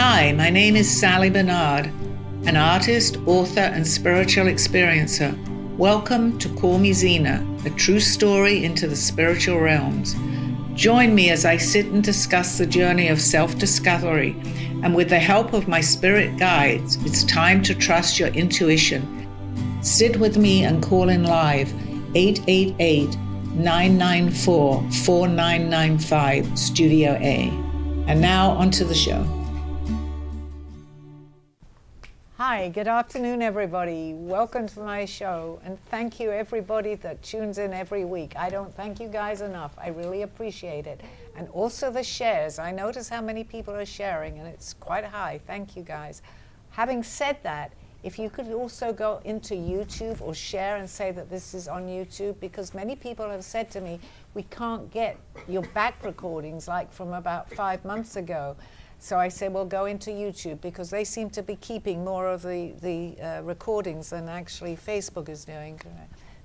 Hi, my name is Sally Barnard, an artist, author, and spiritual experiencer. Welcome to Call Me Zena, a true story into the spiritual realms. Join me as I sit and discuss the journey of self-discovery, and with the help of my spirit guides, it's time to trust your intuition. Sit with me and call in live, 888-994-4995, Studio A. And now onto the show. Hi, good afternoon, everybody. Welcome to my show, and thank you, everybody that tunes in every week. I don't thank you guys enough. I really appreciate it. And also the shares. I notice how many people are sharing, and it's quite high. Thank you, guys. Having said that, if you could also go into YouTube or share and say that this is on YouTube, because many people have said to me, we can't get your back recordings like from about 5 months ago. So I said, well, go into YouTube, because they seem to be keeping more of the recordings than actually Facebook is doing.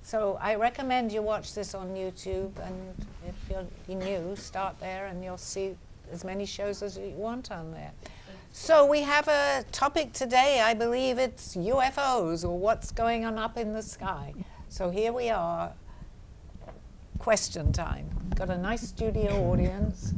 So I recommend you watch this on YouTube, and if you're new, start there and you'll see as many shows as you want on there. So we have a topic today. I believe it's UFOs, or what's going on up in the sky. So here we are, question time. Got a nice studio audience.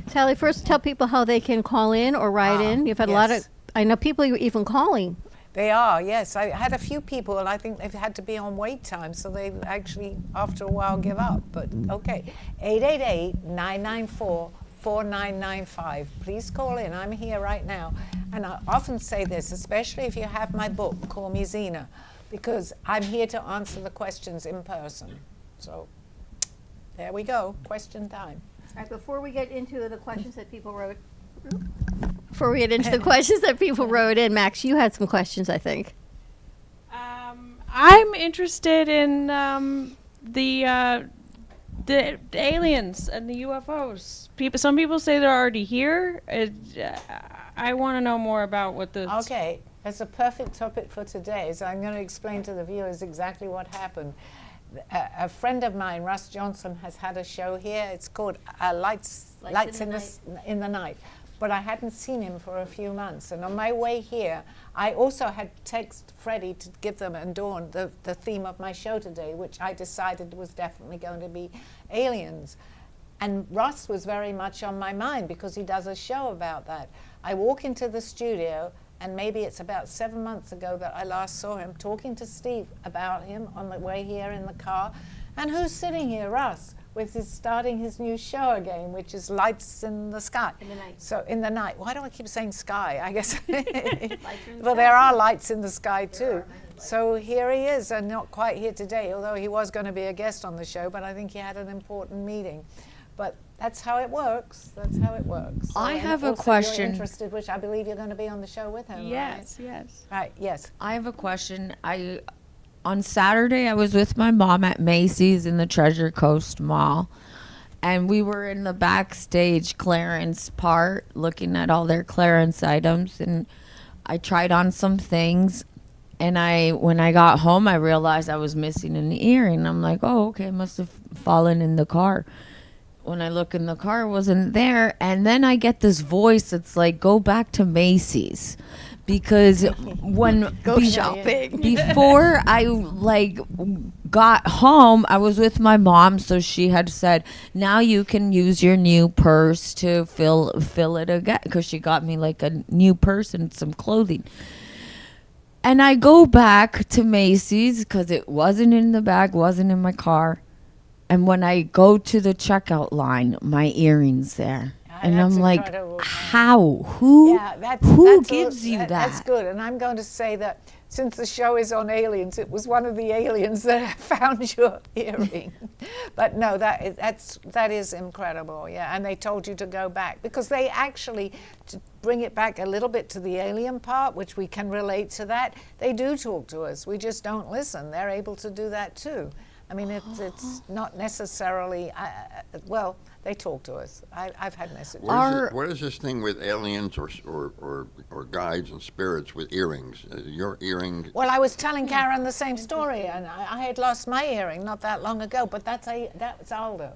Sally, first tell people how they can call in or write in. You've had a lot of, I know people are even calling. They are, yes. I had a few people, and I think they've had to be on wait time, so they actually, after a while, give up. But okay, 888-994-4995. Please call in. I'm here right now. And I often say this, especially if you have my book, Call Me Zena, because I'm here to answer the questions in person. So there we go, question time. All right, before we get into the questions that people wrote, in, Max, you had some questions, I think. I'm interested in the aliens and the UFOs. Some people say they're already here. I want to know more about what the... Okay, that's a perfect topic for today. So I'm going to explain to the viewers exactly what happened. A friend of mine, Russ Johnson, has had a show here. It's called Lights in the Night. But I hadn't seen him for a few months. And on my way here, I also had texted Freddie to give them and Dawn the theme of my show today, which I decided was definitely going to be aliens. And Russ was very much on my mind because he does a show about that. I walk into the studio, and maybe it's about 7 months ago that I last saw him talking to Steve about him on the way here in the car. And who's sitting here? Russ, with starting his new show again, which is Lights in the Sky. In the night. So in the night. Why do I keep saying sky? I guess. Well, there are lights in the sky too. So here he is, and not quite here today, although he was going to be a guest on the show, but I think he had an important meeting. But that's how it works. That's how it works. So, I have a also question. You're interested, which I believe you're going to be on the show with him. Yes, right? yes. Right. Yes. I have a question. On Saturday, I was with my mom at Macy's in the Treasure Coast Mall, and we were in the backstage clearance part looking at all their clearance items, and I tried on some things, and when I got home, I realized I was missing an earring. I'm like, oh, okay, it must have fallen in the car. When I look in the car, it wasn't there. And then I get this voice that's like, go back to Macy's. Because when shopping. Before I got home, I was with my mom, so she had said, now you can use your new purse to fill it again, because she got me like a new purse and some clothing. And I go back to Macy's because it wasn't in the bag, wasn't in my car. And when I go to the checkout line, my earring's there. And I'm like, how? Who gives you that? That's good. And I'm going to say that since the show is on aliens, it was one of the aliens that found your earring. But no, that is incredible. Yeah, and they told you to go back because they actually, to bring it back a little bit to the alien part, which we can relate to that, they do talk to us. We just don't listen. They're able to do that too. I mean, it's not necessarily, well, they talk to us. I've had messages. What is this thing with aliens or guides and spirits with earrings? Your earring? Well, I was telling Karen the same story, and I had lost my earring not that long ago, but that's Aldo.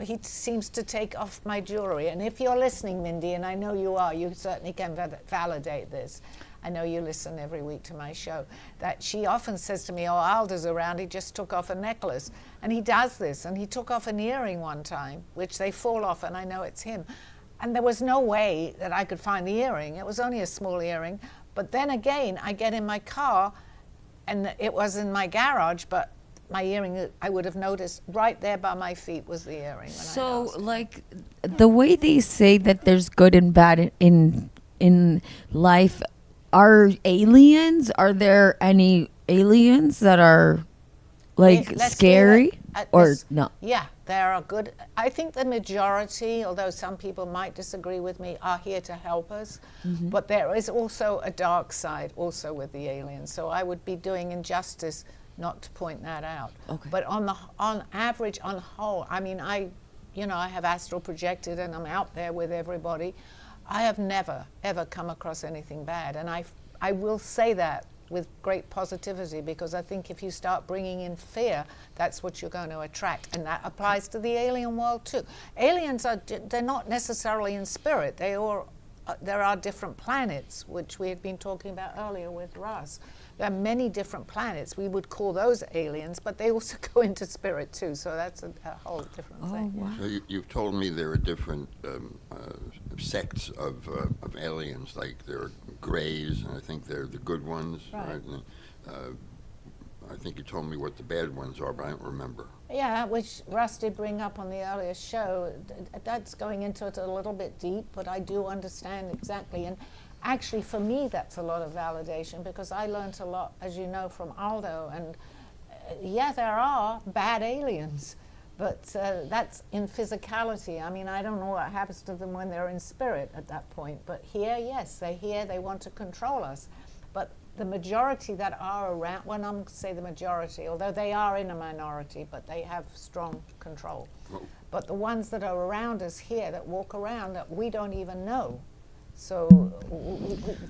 He seems to take off my jewelry. And if you're listening, Mindy, and I know you are, you certainly can validate this. I know you listen every week to my show, that she often says to me, oh, Alder's around, he just took off a necklace. And he does this, and he took off an earring one time, which they fall off, and I know it's him. And there was no way that I could find the earring. It was only a small earring. But then again, I get in my car, and it was in my garage, but my earring, I would have noticed right there by my feet was the earring. So, like, the way they say that there's good and bad in life, are aliens? Are there any aliens that are, like, scary? Or no? Yeah, there are good. I think the majority, although some people might disagree with me, are here to help us. But there is also a dark side also with the aliens. So I would be doing injustice not to point that out. Okay. But on average, on whole, I mean, I have astral projected and I'm out there with everybody. I have never, ever come across anything bad. And I will say that with great positivity, because I think if you start bringing in fear, that's what you're going to attract. And that applies to the alien world too. Aliens they're not necessarily in spirit. There are different planets, which we had been talking about earlier with Russ. There are many different planets. We would call those aliens, but they also go into spirit too. So that's a whole different thing. Wow. So you've told me there are different sects of aliens, like there are Greys, and I think they're the good ones, right? And, I think you told me what the bad ones are, but I don't remember. Yeah, which Russ did bring up on the earlier show. That's going into it a little bit deep, but I do understand exactly. And actually, for me, that's a lot of validation, because I learned a lot, as you know, from Aldo. And yeah, there are bad aliens, but that's in physicality. I mean, I don't know what happens to them when they're in spirit at that point. But here, yes, they're here, they want to control us. But the majority that are around, well, I'm going to say the majority, although they are in a minority, but they have strong control. Well, But the ones that are around us here, that walk around, that we don't even know. So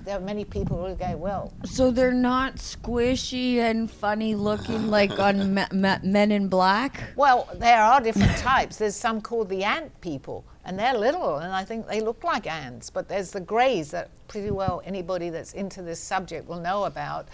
there are many people who go, well. So they're not squishy and funny looking like on Men in Black? Well, there are different types. There's some called the ant people, and they're little, and I think they look like ants. But there's the greys that pretty well anybody that's into this subject will know about.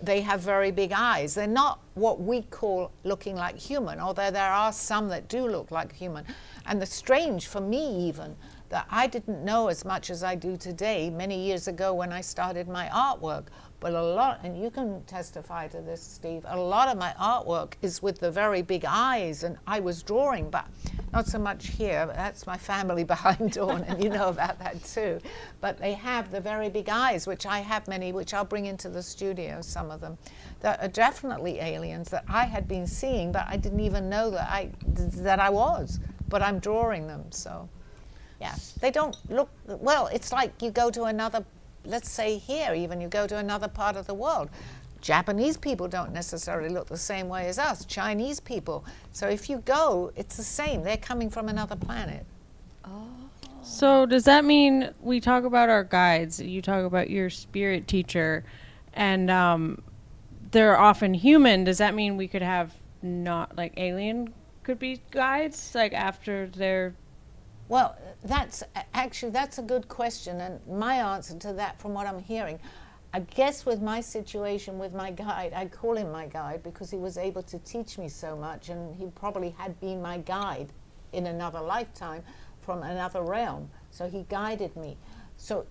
They have very big eyes. They're not what we call looking like human, although there are some that do look like human. And the strange for me even, that I didn't know as much as I do today many years ago when I started my artwork. But a lot, and you can testify to this, Steve, a lot of my artwork is with the very big eyes, and I was drawing, but not so much here. But that's my family behind Dawn, and you know about that too. But they have the very big eyes, which I have many, which I'll bring into the studio, some of them, that are definitely aliens that I had been seeing, but I didn't even know that I was, but I'm drawing them, so. Yeah, they don't look, well, it's like you go to another, let's say here even, you go to another part of the world. Japanese people don't necessarily look the same way as us, Chinese people. So if you go, it's the same. They're coming from another planet. So does that mean we talk about our guides, you talk about your spirit teacher, and they're often human. Does that mean we could have not, like, alien could be guides, like after they're... Well, that's a good question, and my answer to that, from what I'm hearing, I guess with my situation with my guide, I call him my guide because he was able to teach me so much, and he probably had been my guide in another lifetime from another realm, so he guided me. So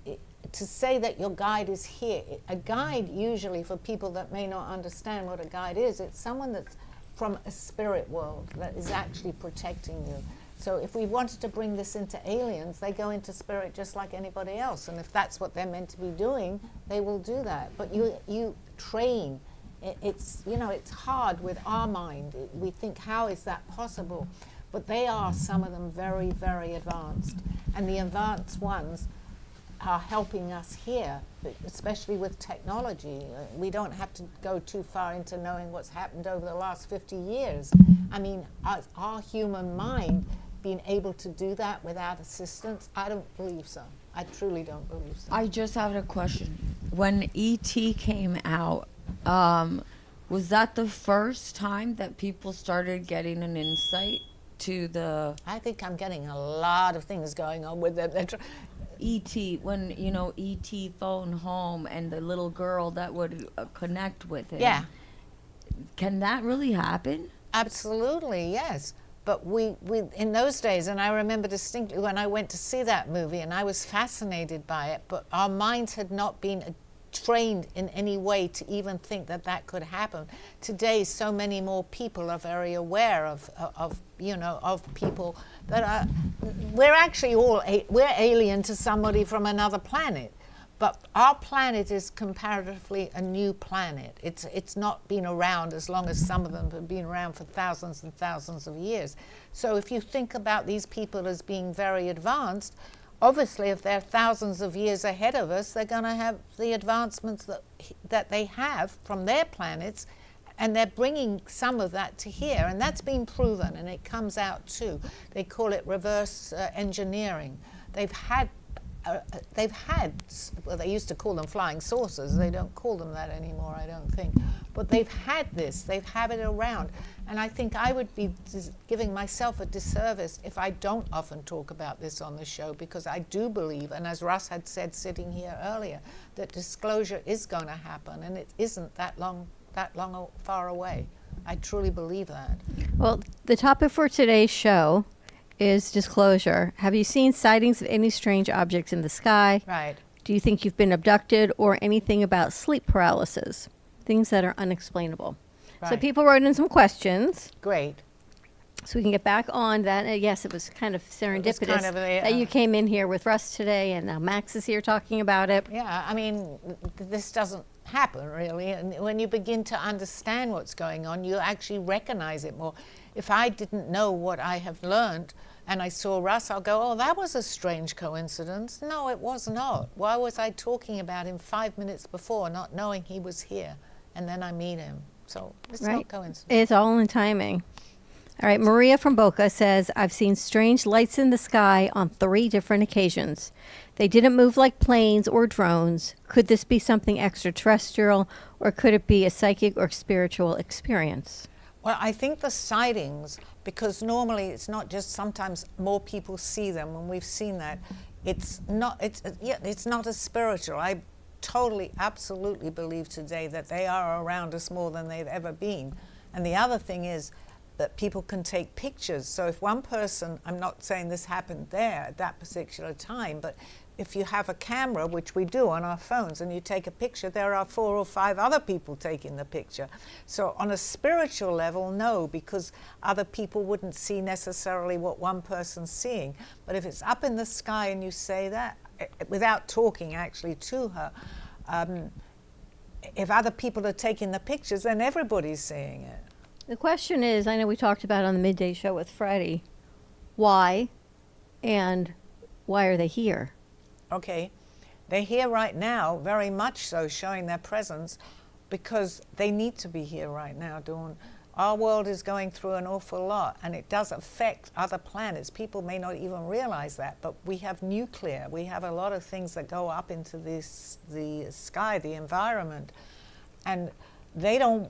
to say that your guide is here, a guide usually, for people that may not understand what a guide is, it's someone that's from a spirit world that is actually protecting you. So if we wanted to bring this into aliens, they go into spirit just like anybody else. And if that's what they're meant to be doing, they will do that. But you train. It's hard with our mind. We think, how is that possible? But they are, some of them, very, very advanced. And the advanced ones are helping us here, especially with technology. We don't have to go too far into knowing what's happened over the last 50 years. I mean, our human mind being able to do that without assistance, I don't believe so. I truly don't believe so. I just have a question. When E.T. came out, was that the first time that people started getting an insight to the I think I'm getting a lot of things going on with them. ET, when, you know, ET phone home and the little girl that would connect with it. Yeah. Can that really happen? Absolutely, yes. But we in those days, and I remember distinctly when I went to see that movie, and I was fascinated by it, but our minds had not been trained in any way to even think that that could happen. Today, so many more people are very aware of people that are, we're actually we're alien to somebody from another planet. But our planet is comparatively a new planet. It's not been around as long as some of them have been around for thousands and thousands of years. So if you think about these people as being very advanced, obviously if they're thousands of years ahead of us, they're going to have the advancements that they have from their planets, and they're bringing some of that to here. And that's been proven, and it comes out too. They call it reverse engineering. They've had, well, they used to call them flying saucers. They don't call them that anymore, I don't think. But they've had this, they've had it around. And I think I would be giving myself a disservice if I don't often talk about this on the show, because I do believe, and as Russ had said sitting here earlier, that disclosure is going to happen, and it isn't that long or far away. I truly believe that. Well, the topic for today's show is disclosure. Have you seen sightings of any strange objects in the sky? Right. Do you think you've been abducted, or anything about sleep paralysis? Things that are unexplainable. So Right. people wrote in some questions, Great. so we can get back on that. Yes, it was kind of serendipitous kind of that you came in here with Russ today, and now Max is here talking about it. Yeah, I mean, this doesn't happen really, and when you begin to understand what's going on, you actually recognize it more. If I didn't know what I have learned and I saw Russ, I'll go, oh, that was a strange coincidence. No, it was not. Why was I talking about him 5 minutes before, not knowing he was here, and then I meet him? So it's not coincidence. It's all in timing. All right, Maria from Boca says, I've seen strange lights in the sky on 3 different occasions. They didn't move like planes or drones. Could this be something extraterrestrial, or could it be a psychic or spiritual experience? Well, I think the sightings, because normally it's not just sometimes more people see them, and we've seen that, it's not as spiritual. I totally, absolutely believe today that they are around us more than they've ever been. And the other thing is that people can take pictures. So if one person, I'm not saying this happened there at that particular time, but if you have a camera, which we do on our phones, and you take a picture, there are 4 or 5 other people taking the picture. So on a spiritual level, no, because other people wouldn't see necessarily what one person's seeing. But if it's up in the sky and you say that, without talking actually to her, if other people are taking the pictures, then everybody's seeing it. The question is, I know we talked about it on the midday show with Freddie, why, and why are they here? Okay, they're here right now, very much so, showing their presence, because they need to be here right now, Dawn. Our world is going through an awful lot, and it does affect other planets. People may not even realize that, but we have nuclear. We have a lot of things that go up into the sky, the environment, and they don't,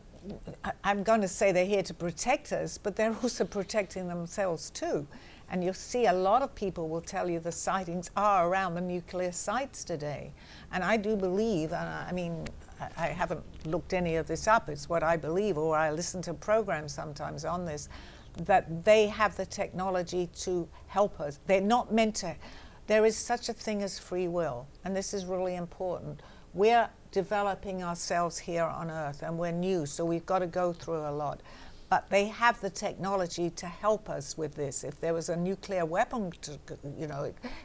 I'm going to say they're here to protect us, but they're also protecting themselves too. And you'll see a lot of people will tell you the sightings are around the nuclear sites today. And I do believe, I mean, I haven't looked any of this up, it's what I believe, or I listen to programs sometimes on this, that they have the technology to help us. They're not meant to. There is such a thing as free will, and this is really important. We're developing ourselves here on Earth, and we're new, so we've got to go through a lot. But they have the technology to help us with this. If there was a nuclear weapon,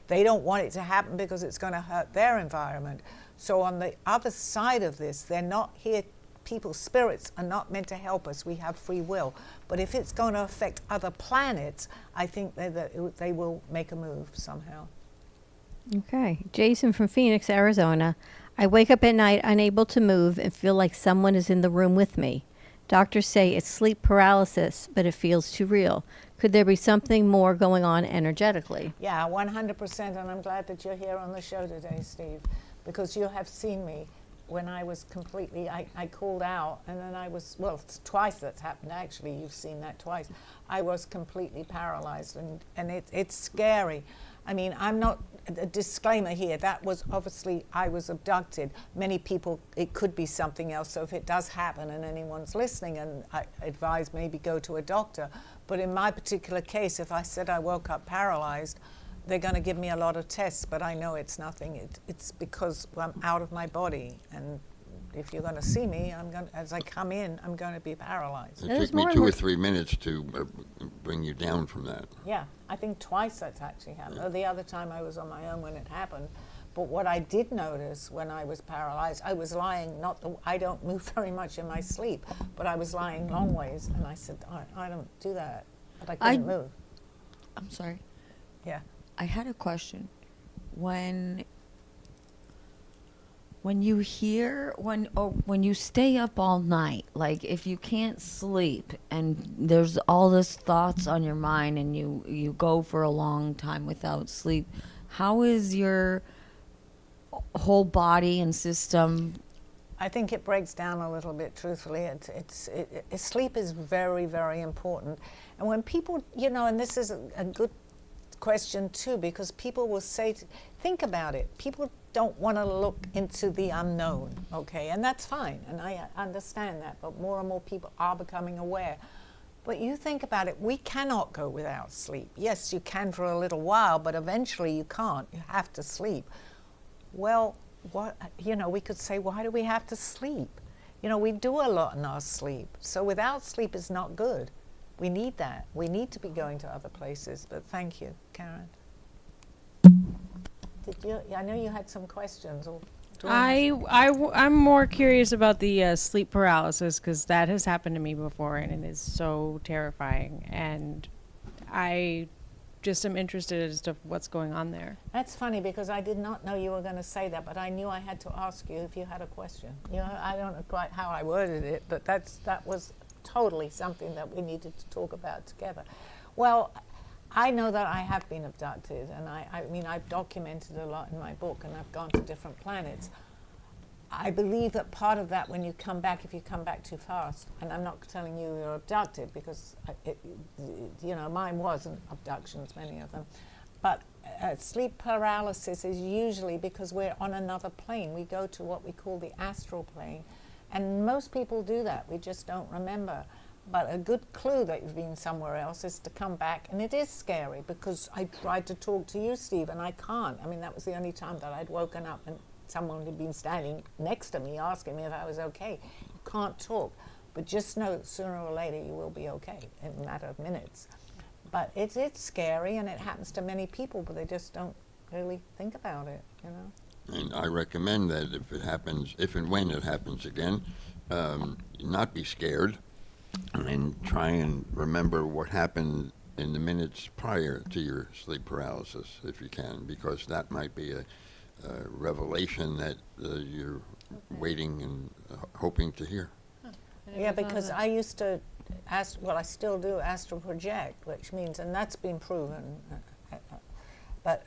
they don't want it to happen because it's going to hurt their environment. So on the other side of this, they're not here. People's spirits are not meant to help us. We have free will. But if it's going to affect other planets, I think they will make a move somehow. Okay. Jason from Phoenix, Arizona. I wake up at night unable to move and feel like someone is in the room with me. Doctors say it's sleep paralysis, but it feels too real. Could there be something more going on energetically? Yeah, 100%, and I'm glad that you're here on the show today, Steve, because you have seen me when I was completely, I called out, and then I was, well, it's twice that's happened actually, you've seen that twice. I was completely paralyzed, and it's scary. I mean, I'm not, a disclaimer here, that was obviously, I was abducted. Many people, it could be something else, so if it does happen and anyone's listening, and I advise maybe go to a doctor. But in my particular case, if I said I woke up paralyzed, they're going to give me a lot of tests, but I know it's nothing. It's because I'm out of my body, and if you're going to see me, as I come in, I'm going to be paralyzed. It took me 2 or 3 minutes to bring you down from that. Yeah, I think twice that's actually happened. Oh, the other time I was on my own when it happened. But what I did notice when I was paralyzed, I was lying, I don't move very much in my sleep, but I was lying long ways, and I said, I don't do that, but I couldn't move. I'm sorry. Yeah. I had a question. When you hear, when you stay up all night, like if you can't sleep and there's all this thoughts on your mind and you go for a long time without sleep, how is your whole body and system? I think it breaks down a little bit, truthfully. Sleep is very, very important. And when people, and this is a good question too, because people will say, think about it, people don't want to look into the unknown, okay, and that's fine, and I understand that, but more and more people are becoming aware. But you think about it, we cannot go without sleep. Yes, you can for a little while, but eventually you can't. You have to sleep. Well, we could say, why do we have to sleep? We do a lot in our sleep, so without sleep is not good. We need that. We need to be going to other places. But thank you, Karen. I know you had some questions. I'm more curious about the sleep paralysis, because that has happened to me before, and it is so terrifying. And I just am interested as to what's going on there. That's funny, because I did not know you were going to say that, but I knew I had to ask you if you had a question. I don't know quite how I worded it, but that was totally something that we needed to talk about together. Well, I know that I have been abducted, and I mean, I've documented a lot in my book, and I've gone to different planets. I believe that part of that, when you come back, if you come back too fast, and I'm not telling you you're abducted, because mine wasn't abductions, many of them, but sleep paralysis is usually because we're on another plane. We go to what we call the astral plane. And most people do that, we just don't remember. But a good clue that you've been somewhere else is to come back, and it is scary, because I tried to talk to you, Steve, and I can't. I mean, that was the only time that I'd woken up and someone had been standing next to me asking me if I was okay. You can't talk, but just know that sooner or later you will be okay in a matter of minutes. But it's scary, and it happens to many people, but they just don't really think about it, And I recommend that if and when it happens again, not be scared, and try and remember what happened in the minutes prior to your sleep paralysis, if you can, because that might be a revelation that you're waiting and hoping to hear. Yeah, because I used to I still do astral project, which means, and that's been proven, but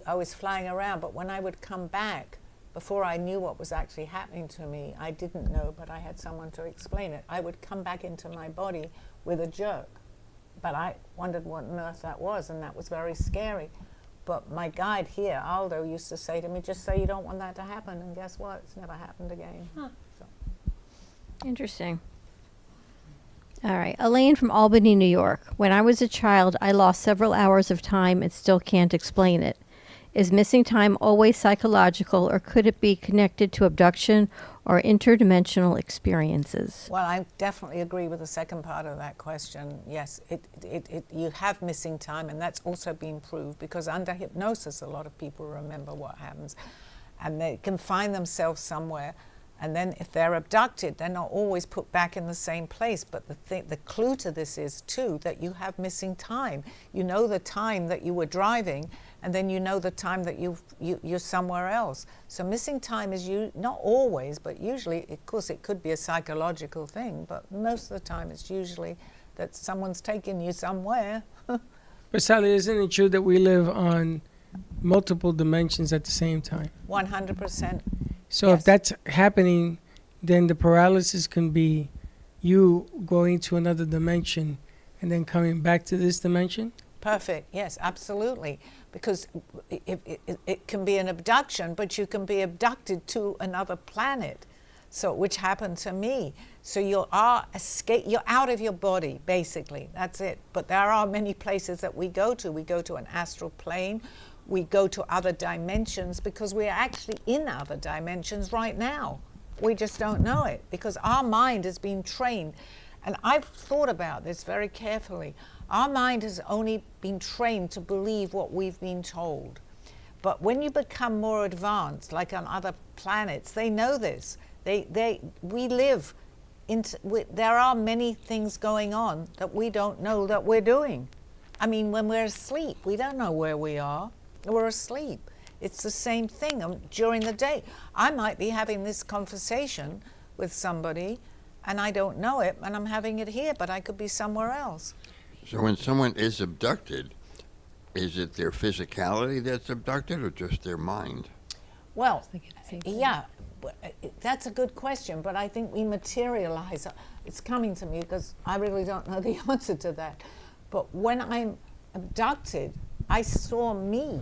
I was flying around, but when I would come back, before I knew what was actually happening to me, I didn't know, but I had someone to explain it. I would come back into my body with a jerk, but I wondered what on earth that was, and that was very scary. But my guide here, Aldo, used to say to me, just say you don't want that to happen, and guess what? It's never happened again. Huh. So. Interesting. All right. Elaine from Albany, New York. When I was a child, I lost several hours of time and still can't explain it. Is missing time always psychological, or could it be connected to abduction or interdimensional experiences? Well, I definitely agree with the second part of that question. Yes, you have missing time, and that's also been proved, because under hypnosis, a lot of people remember what happens, and they can find themselves somewhere. And then if they're abducted, they're not always put back in the same place. But the clue to this is, too, that you have missing time. You know the time that you were driving, and then you know the time that you're somewhere else. So missing time is not always, but usually, of course, it could be a psychological thing, but most of the time it's usually that someone's taking you somewhere. But Sally, isn't it true that we live on multiple dimensions at the same time? 100%. So Yes. if that's happening, then the paralysis can be you going to another dimension and then coming back to this dimension. Perfect. Yes, absolutely. Because it can be an abduction, but you can be abducted to another planet. So, which happened to me. So you're out of your body, basically. That's it. But there are many places that we go to. We go to an astral plane. We go to other dimensions because we're actually in other dimensions right now. We just don't know it because our mind has been trained. And I've thought about this very carefully. Our mind has only been trained to believe what we've been told. But when you become more advanced, like on other planets, they know this. We live there are many things going on that we don't know that we're doing. I mean, when we're asleep, we don't know where we are. We're asleep. It's the same thing during the day. I might be having this conversation with somebody and I don't know it, and I'm having it here, but I could be somewhere else. So when someone is abducted, is it their physicality that's abducted or just their mind? Well, yeah, that's a good question, but I think we materialize. It's coming to me because I really don't know the answer to that. But when I'm abducted, I saw me,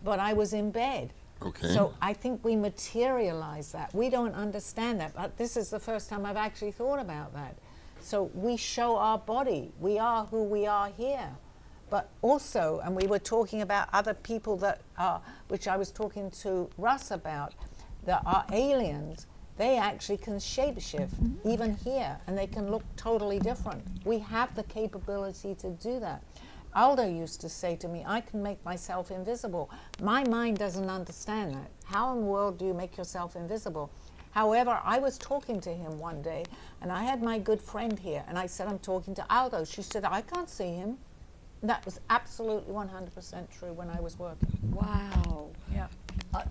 but I was in bed. Okay. So I think we materialize that. We don't understand that, but this is the first time I've actually thought about that. So we show our body. We are who we are here. But also, and we were talking about other people that are, which I was talking to Russ about, that are aliens. They actually can shapeshift, even here, and they can look totally different. We have the capability to do that. Aldo used to say to me, I can make myself invisible. My mind doesn't understand that. How in the world do you make yourself invisible? However, I was talking to him one day, and I had my good friend here, and I said, I'm talking to Aldo. She said, I can't see him. That was absolutely 100% true when I was working. Wow. Yeah.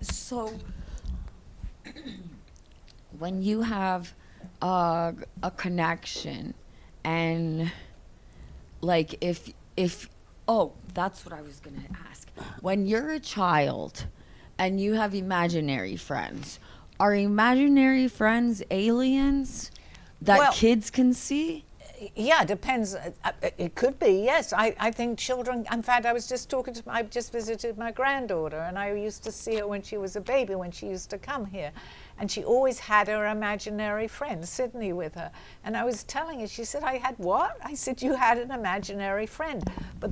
So when you have a connection and like if oh, that's what I was going to ask. When you're a child and you have imaginary friends, are imaginary friends aliens that Well, kids can see? Yeah, depends. It could be, yes. I think children, in fact, I just visited my granddaughter, and I used to see her when she was a baby, when she used to come here. And she always had her imaginary friend, Sydney, with her. And I was telling her, she said, I had what? I said, you had an imaginary friend. But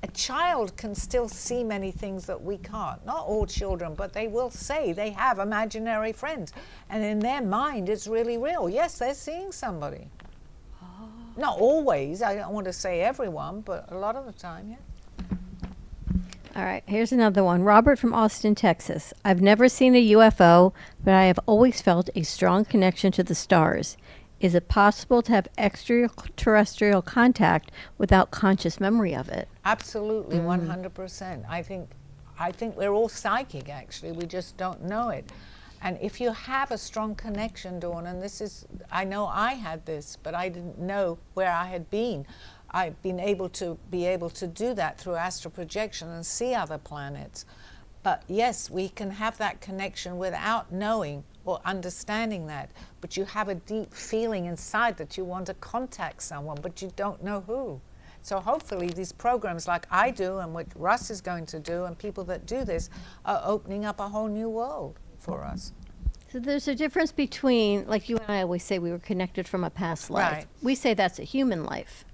a child can still see many things that we can't. Not all children, but they will say they have imaginary friends. And in their mind, it's really real. Yes, they're seeing somebody. Not always. I don't want to say everyone, but a lot of the time, yeah. All right, here's another one. Robert from Austin, Texas. I've never seen a UFO, but I have always felt a strong connection to the stars. Is it possible to have extraterrestrial contact without conscious memory of it? Absolutely, 100%. I think we're all psychic, actually. We just don't know it. And if you have a strong connection, Dawn, and I know I had this, but I didn't know where I had been. I've been able to do that through astral projection and see other planets. But yes, we can have that connection without knowing or understanding that. But you have a deep feeling inside that you want to contact someone, but you don't know who. So hopefully these programs like I do and what Russ is going to do and people that do this are opening up a whole new world for us. So there's a difference between, like you and I always say, we were connected from a past life. Right. We say that's a human life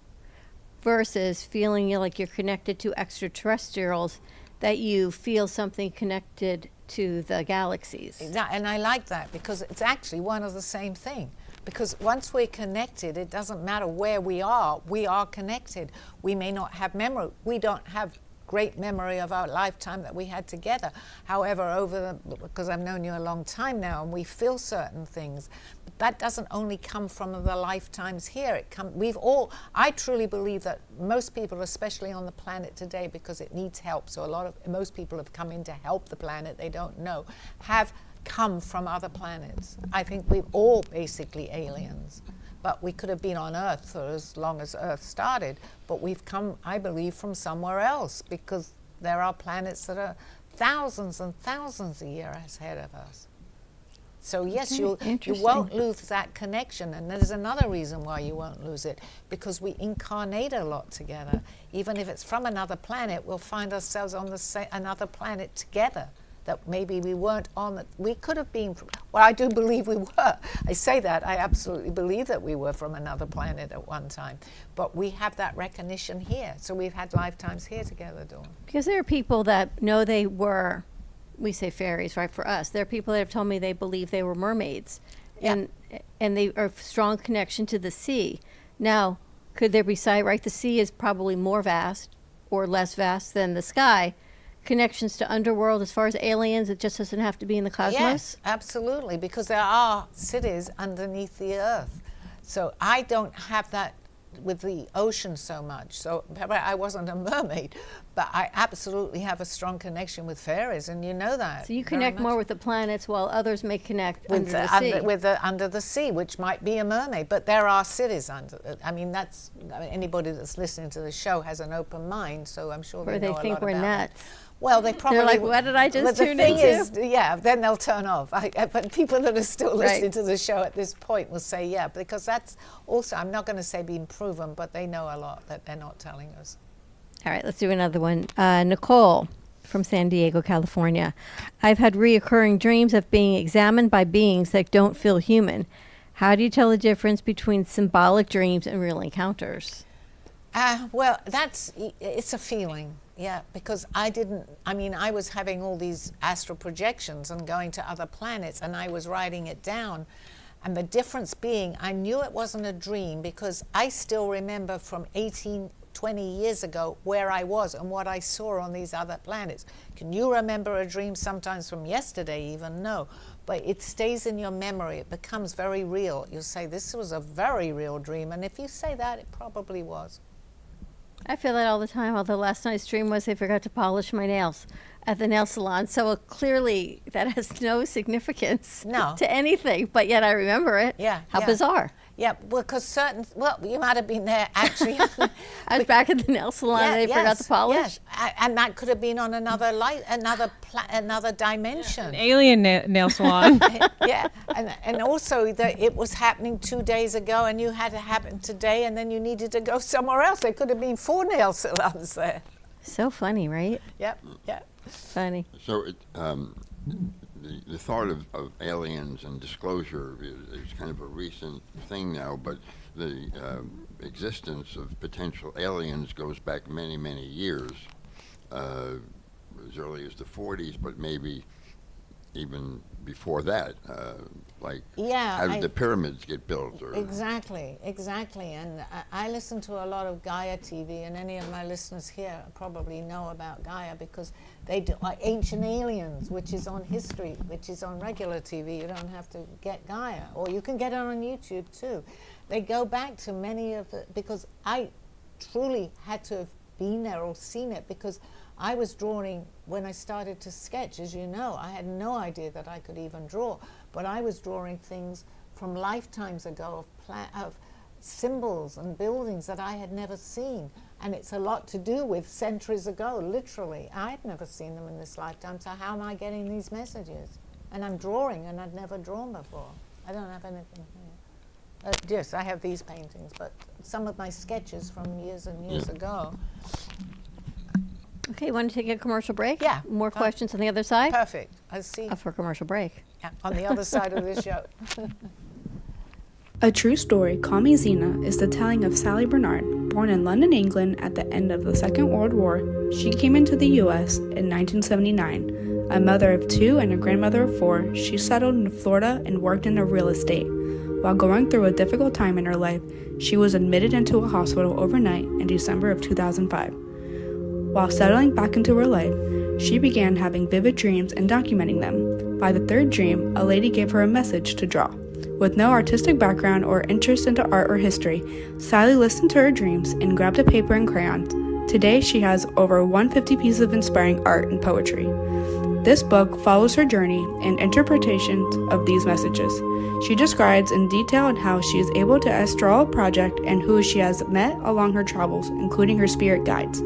versus feeling like you're connected to extraterrestrials, that you feel something connected to the galaxies. And I like that because it's actually one of the same thing. Because once we're connected, it doesn't matter where we are connected. We may not have memory. We don't have great memory of our lifetime that we had together. However, because I've known you a long time now and we feel certain things, but that doesn't only come from the lifetimes here. I truly believe that most people, especially on the planet today, because it needs help, so most people have come in to help the planet, they don't know, have come from other planets. I think we're all basically aliens. But we could have been on Earth for as long as Earth started. But we've come, I believe, from somewhere else because there are planets that are thousands and thousands of years ahead of us. So yes, Okay, you interesting. won't lose that connection. And there's another reason why you won't lose it, because we incarnate a lot together. Even if it's from another planet, we'll find ourselves on another planet together that maybe we weren't on. We could have been, well, I do believe we were. I say that, I absolutely believe that we were from another planet at one time. But we have that recognition here. So we've had lifetimes here together, Dawn. Because there are people that know they were, we say fairies, right, for us. There are people that have told me they believe they were mermaids. Yeah. And they are strong connection to the sea. Now, could there be side, right, the sea is probably more vast or less vast than the sky. Connections to underworld as far as aliens, it just doesn't have to be in the cosmos? Yes, absolutely, because there are cities underneath the earth. So I don't have that with the ocean so much. So I wasn't a mermaid, but I absolutely have a strong connection with fairies, and you know that. So you very connect much. more with the planets while others may connect with under the sea. under the sea, which might be a mermaid, but there are cities under. I mean, anybody that's listening to the show has an open mind, so I'm sure Where they they know a think lot we're about it. nuts. Well, they probably. like, what did I just but the tune thing into? is, yeah, then they'll turn off. But people that are still listening Right. to the show at this point will say, yeah, because that's also, I'm not going to say being proven, but they know a lot that they're not telling us. All right, let's do another one. Nicole from San Diego, California. I've had reoccurring dreams of being examined by beings that don't feel human. How do you tell the difference between symbolic dreams and real encounters? Well, it's a feeling, yeah, because I was having all these astral projections and going to other planets, and I was writing it down. And the difference being, I knew it wasn't a dream because I still remember from 20 years ago where I was and what I saw on these other planets. Can you remember a dream sometimes from yesterday even? No. But it stays in your memory. It becomes very real. You'll say, this was a very real dream. And if you say that, it probably was. I feel that all the time, although last night's dream was I forgot to polish my nails at the nail salon. So clearly that has no significance No. to anything, but yet I remember it. Yeah, How yeah. bizarre. Yeah, because you might have been there actually. I was back at the nail salon and they forgot to polish. Yes. And that could have been on another dimension. An alien nail salon. Yeah, and also that it was happening 2 days ago and you had to happen today and then you needed to go somewhere else. There could have been 4 nail salons there. So funny, right? Yep, yeah. Funny. So the thought of aliens and disclosure is kind of a recent thing now, but the existence of potential aliens goes back many, many years, as early as the 40s, but maybe even before that, how did the pyramids get built? Or Exactly. And I listen to a lot of Gaia TV, and any of my listeners here probably know about Gaia because they do like Ancient Aliens, which is on history, which is on regular TV. You don't have to get Gaia, or you can get it on YouTube too. They go back to many of the, because I truly had to have been there or seen it, because I was drawing when I started to sketch. As you know, I had no idea that I could even draw, but I was drawing things from lifetimes ago of symbols and buildings that I had never seen. And it's a lot to do with centuries ago, literally. I've never seen them in this lifetime, so how am I getting these messages? And I'm drawing, and I'd never drawn before. I don't have anything here. Yes, I have these paintings, but some of my sketches from years and years ago. Okay, want to take a commercial break? Yeah, More fine. questions on the other side? Perfect. I see. For a commercial break. Yeah, on the other side of this show. A true story, Call Me Zena, is the telling of Sally Barnard. Born in London, England at the end of the Second World War, she came into the U.S. in 1979. A mother of 2 and a grandmother of 4, she settled in Florida and worked in real estate. While going through a difficult time in her life, she was admitted into a hospital overnight in December of 2005. While settling back into her life, she began having vivid dreams and documenting them. By the 3rd dream, a lady gave her a message to draw. With no artistic background or interest into art or history, Sally listened to her dreams and grabbed a paper and crayons. Today, she has over 150 pieces of inspiring art and poetry. This book follows her journey and interpretations of these messages. She describes in detail how she is able to astral a project and who she has met along her travels, including her spirit guides.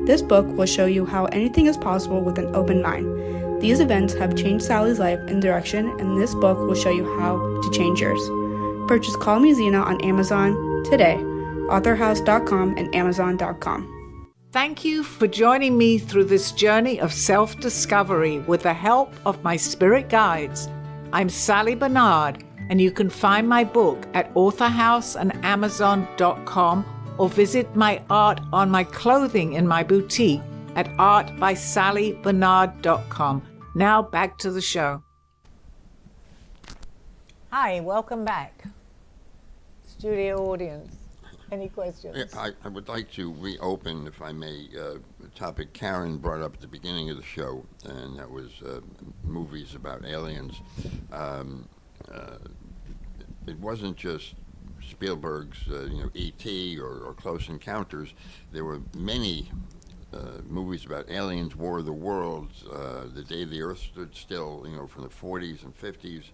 This book will show you how anything is possible with an open mind. These events have changed Sally's life and direction, and this book will show you how to change yours. Purchase Call Me Zena on Amazon today, authorhouse.com and amazon.com. Thank you for joining me through this journey of self-discovery with the help of my spirit guides. I'm Sally Barnard, and you can find my book at authorhouse and amazon.com or visit my art on my clothing in my boutique at artbysallybarnard.com. Now back to the show. Hi, welcome back. Studio audience. Any questions? Yeah, I would like to reopen, if I may, a topic Karen brought up at the beginning of the show, and that was movies about aliens. It wasn't just Spielberg's, E.T. or Close Encounters. There were many movies about aliens, War of the Worlds, The Day the Earth Stood Still, from the 40s and 50s.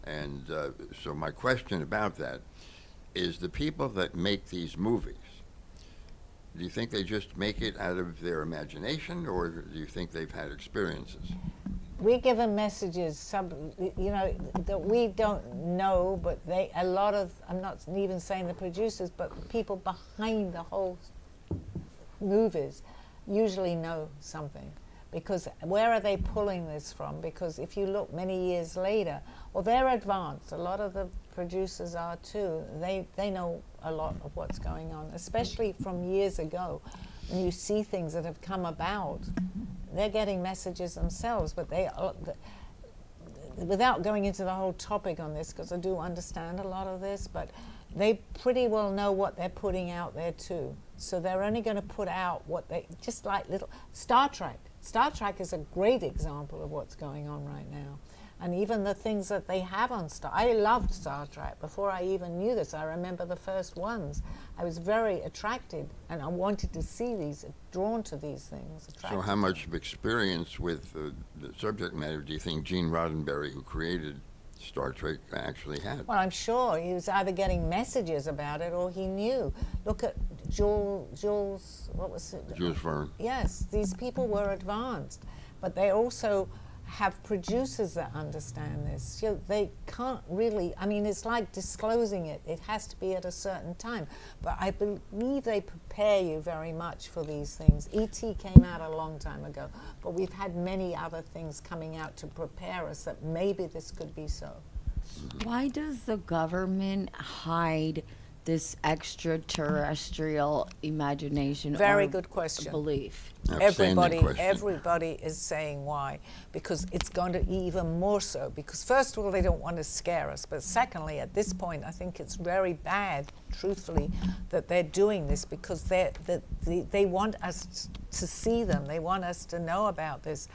And so my question about that is, the people that make these movies, do you think they just make it out of their imagination, or do you think they've had experiences? We give them messages, that we don't know, but a lot of, I'm not even saying the producers, but people behind the whole movies usually know something. Because where are they pulling this from? Because if you look many years later, well, they're advanced. A lot of the producers are too. They know a lot of what's going on, especially from years ago. When you see things that have come about, they're getting messages themselves, but they are, without going into the whole topic on this, because I do understand a lot of this, but they pretty well know what they're putting out there too. So they're only going to put out what they, just like little, Star Trek. Star Trek is a great example of what's going on right now. And even the things that they have on I loved Star Trek before I even knew this. I remember the first ones. I was very attracted, and I wanted to see these, drawn to these things. So how much of experience with the subject matter do you think Gene Roddenberry, who created Star Trek, actually had? Well, I'm sure he was either getting messages about it or he knew. Look at Jules, what was it? Jules Verne. Yes, these people were advanced, but they also have producers that understand this. They can't really, it's like disclosing it. It has to be at a certain time. But I believe they prepare you very much for these things. E.T. came out a long time ago, but we've had many other things coming out to prepare us that maybe this could be so. Why does the government hide this extraterrestrial imagination? Very or good question. Belief. Everybody is saying why, because it's going to even more so, because first of all, they don't want to scare us, but secondly, at this point, I think it's very bad, truthfully, that they're doing this, because they want us to see them. They want us to know about this,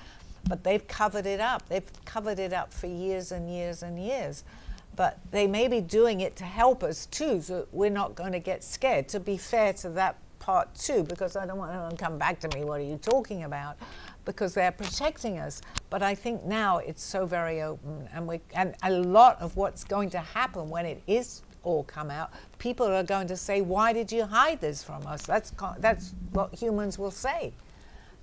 but they've covered it up. They've covered it up for years and years and years. But they may be doing it to help us too, so we're not going to get scared, to be fair to that part too, because I don't want anyone to come back to me, what are you talking about? Because they're protecting us. But I think now it's so very open, and a lot of what's going to happen when it is all come out, people are going to say, why did you hide this from us? That's what humans will say.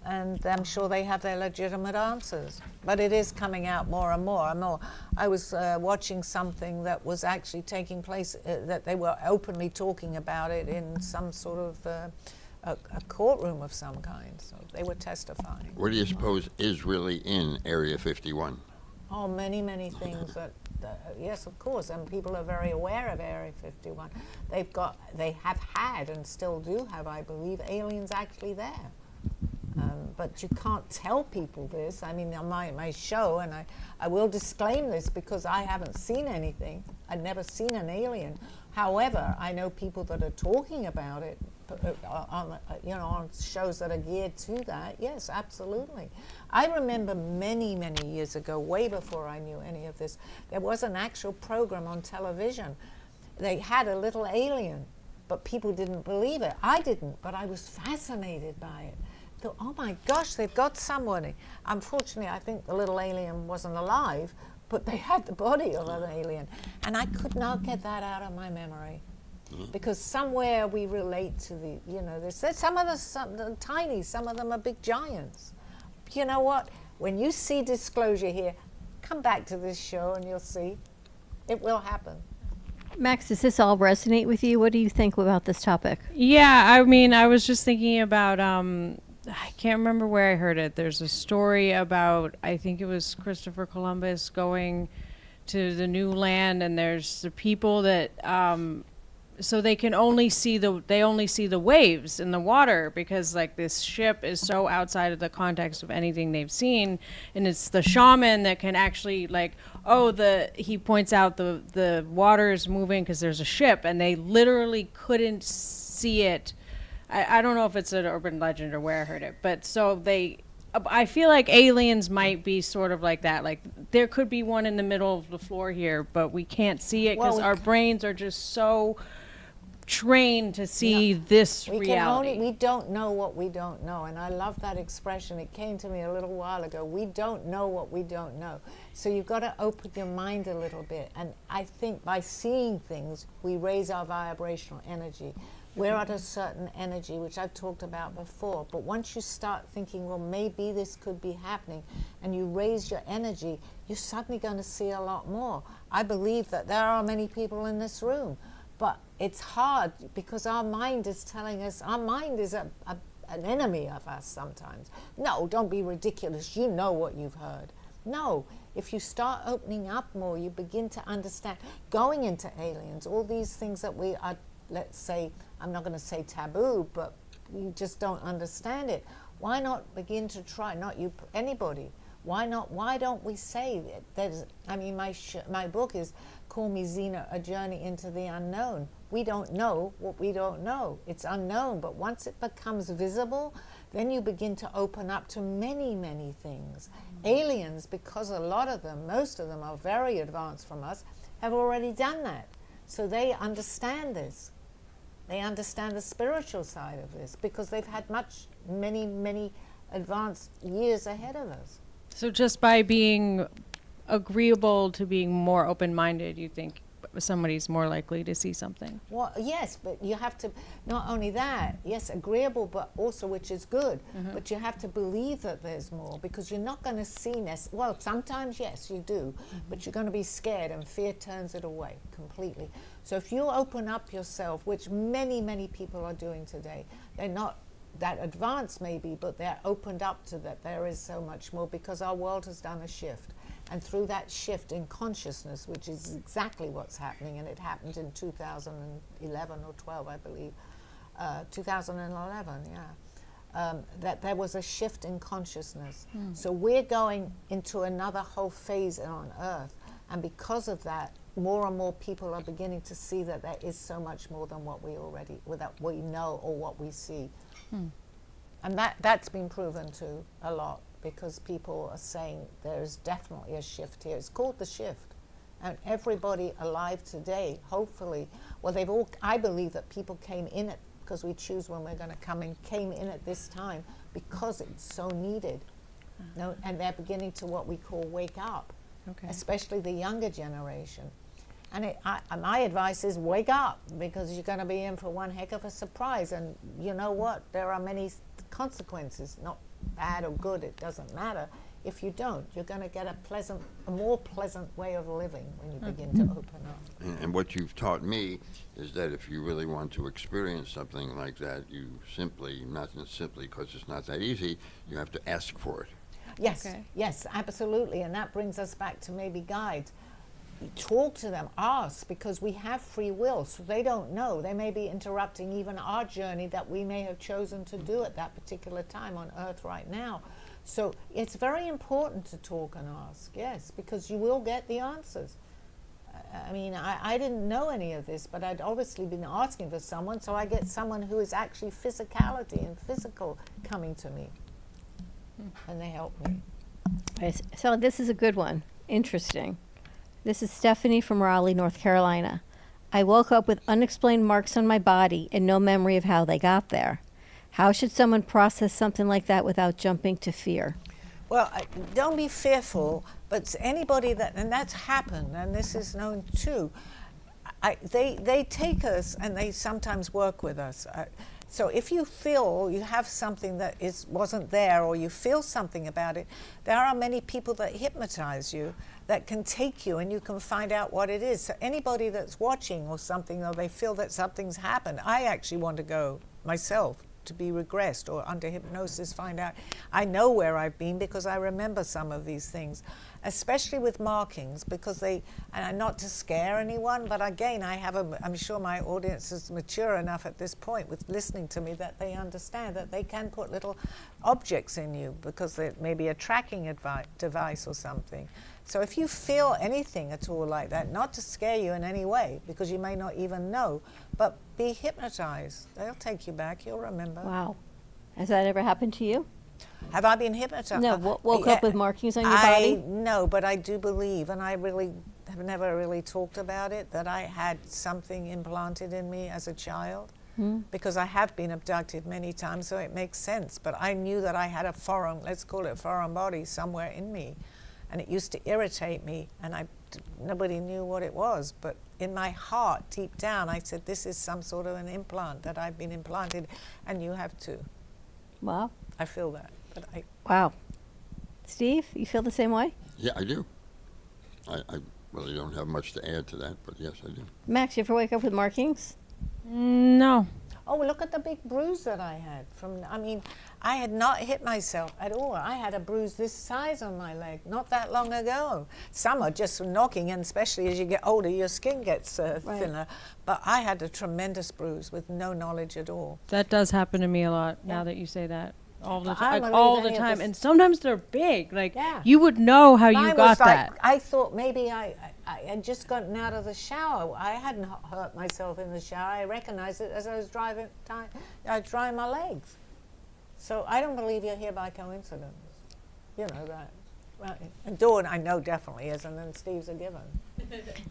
And I'm sure they have their legitimate answers. But it is coming out more and more. I was watching something that was actually taking place, that they were openly talking about it in some sort of a courtroom of some kind. So they were testifying. What do you suppose is really in Area 51? Oh, many, many things. Yes, of course, and people are very aware of Area 51. They have had and still do have, I believe, aliens actually there. But you can't tell people this. On my show, and I will disclaim this because I haven't seen anything. I've never seen an alien. However, I know people that are talking about it on shows that are geared to that. Yes, absolutely. I remember many, many years ago, way before I knew any of this, there was an actual program on television. They had a little alien, but people didn't believe it. I didn't, but I was fascinated by it. Thought, oh my gosh, they've got somebody. Unfortunately, I think the little alien wasn't alive, but they had the body of an alien. And I could not get that out of my memory. Because somewhere we relate to some of them are tiny, some of them are big giants. You know what? when you see disclosure here, come back to this show and you'll see it will happen. Max, does this all resonate with you? What do you think about this topic? Yeah, I mean, I was just thinking about, I can't remember where I heard it. There's a story about, I think it was Christopher Columbus going to the new land, and there's the people that, so they can only see the waves in the water, because like this ship is so outside of the context of anything they've seen, and it's the shaman that can actually like, he points out the water is moving because there's a ship, and they literally couldn't see it. I don't know if it's an urban legend or where I heard it, but I feel like aliens might be sort of like that. Like there could be one in the middle of the floor here, but we can't see it because our brains are just so trained to see this reality. We don't know what we don't know, and I love that expression. It came to me a little while ago. We don't know what we don't know. So you've got to open your mind a little bit, and I think by seeing things, we raise our vibrational energy. We're at a certain energy, which I've talked about before, but once you start thinking, well, maybe this could be happening, and you raise your energy, you're suddenly going to see a lot more. I believe that there are many people in this room, but it's hard because our mind is telling us, our mind is an enemy of us sometimes. No, don't be ridiculous. You know what you've heard. No, if you start opening up more, you begin to understand, going into aliens, all these things that we are, let's say, I'm not going to say taboo, but you just don't understand it. Why not begin to try, not you, anybody. Why don't we say that there's, I mean, my book is Call Me Zena, A Journey into the Unknown. We don't know what we don't know. It's unknown, but once it becomes visible, then you begin to open up to many, many things. Aliens, because a lot of them, most of them are very advanced from us, have already done that. So they understand this. They understand the spiritual side of this because they've had many, many advanced years ahead of us. So just by being agreeable to being more open-minded, you think somebody's more likely to see something? Well, yes, but you have to, not only that, yes, agreeable, but also, which is good, but you have to believe that there's more, because you're not going to see, well, sometimes, yes, you do, but you're going to be scared, and fear turns it away completely. So if you open up yourself, which many, many people are doing today, they're not that advanced maybe, but they're opened up to that there is so much more, because our world has done a shift. And through that shift in consciousness, which is exactly what's happening, and it happened in 2011 or 12, I believe, 2011, yeah, that there was a shift in consciousness. So we're going into another whole phase on Earth, and because of that, more and more people are beginning to see that there is so much more than what we already, what we know or what we see. And that's been proven too a lot, because people are saying there's definitely a shift here. It's called the shift. And everybody alive today, hopefully, well, they've all, I believe that people came in it, because we choose when we're going to come in, came in at this time because it's so needed. No, and they're beginning to what we call wake up, especially the younger generation. And my advice is wake up, because you're going to be in for one heck of a surprise. And you know what? There are many consequences, not bad or good, it doesn't matter. If you don't, you're going to get a more pleasant way of living when you begin to open up. And what you've taught me is that if you really want to experience something like that, you simply, not simply because it's not that easy, you have to ask for it. Yes, yes, absolutely. And that brings us back to maybe guides. Talk to them, ask, because we have free will, so they don't know. They may be interrupting even our journey that we may have chosen to do at that particular time on Earth right now. So it's very important to talk and ask, yes, because you will get the answers. I mean, I didn't know any of this, but I'd obviously been asking for someone, so I get someone who is actually physicality and physical coming to me, and they help me. So this is a good one. Interesting. This is Stephanie from Raleigh, North Carolina. I woke up with unexplained marks on my body and no memory of how they got there. How should someone process something like that without jumping to fear? Well, don't be fearful, but anybody that, and that's happened, and this is known too, they take us and they sometimes work with us. So if you feel you have something that wasn't there, or you feel something about it, there are many people that hypnotize you that can take you and you can find out what it is. So anybody that's watching or something, or they feel that something's happened, I actually want to go myself to be regressed or under hypnosis, find out. I know where I've been because I remember some of these things, especially with markings, because and not to scare anyone, but again, I'm sure my audience is mature enough at this point with listening to me that they understand that they can put little objects in you because it may be a tracking device or something. So if you feel anything at all like that, not to scare you in any way, because you may not even know, but be hypnotized. They'll take you back, you'll remember. Wow. Has that ever happened to you? Have I been hypnotized? No, woke up with markings on your body? No, but I do believe, and I really have never really talked about it, that I had something implanted in me as a child. Because I have been abducted many times, so it makes sense. But I knew that I had a foreign, let's call it foreign body, somewhere in me. And it used to irritate me, and nobody knew what it was. But in my heart, deep down, I said, this is some sort of an implant that I've been implanted, and you have too. Wow. I feel that. But Wow. Steve, you feel the same way? Yeah, I do. I really don't have much to add to that, but yes, I do. Max, you ever wake up with markings? No. Oh, look at the big bruise that I had I had not hit myself at all. I had a bruise this size on my leg not that long ago. Some are just knocking, and especially as you get older, your skin gets thinner. But I had a tremendous bruise with no knowledge at all. That does happen to me a lot now that you say that. All the But I time. don't All believe the any of time. this. And sometimes they're big. Like, Yeah. you would know how you Mine got was like, that. I thought maybe I had just gotten out of the shower. I hadn't hurt myself in the shower. I recognized it as I was drying my legs. So I don't believe you're here by coincidence. You know that. Right. And Dawn, I know definitely is, and then Steve's a given.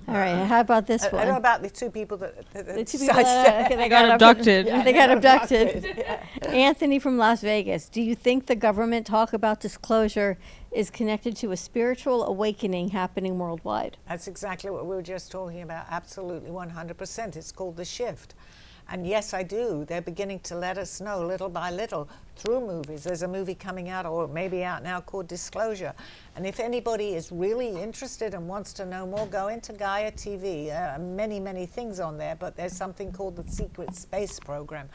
All right, how about this I one? know about the two people that The two people that They got abducted. They got abducted. Yeah. Anthony from Las Vegas, do you think the government talk about disclosure is connected to a spiritual awakening happening worldwide? That's exactly what we were just talking about. Absolutely, 100%. It's called the shift. And yes, I do. They're beginning to let us know little by little through movies. There's a movie coming out, or maybe out now, called Disclosure. And if anybody is really interested and wants to know more, go into Gaia TV. Many, many things on there, but there's something called the Secret Space Program.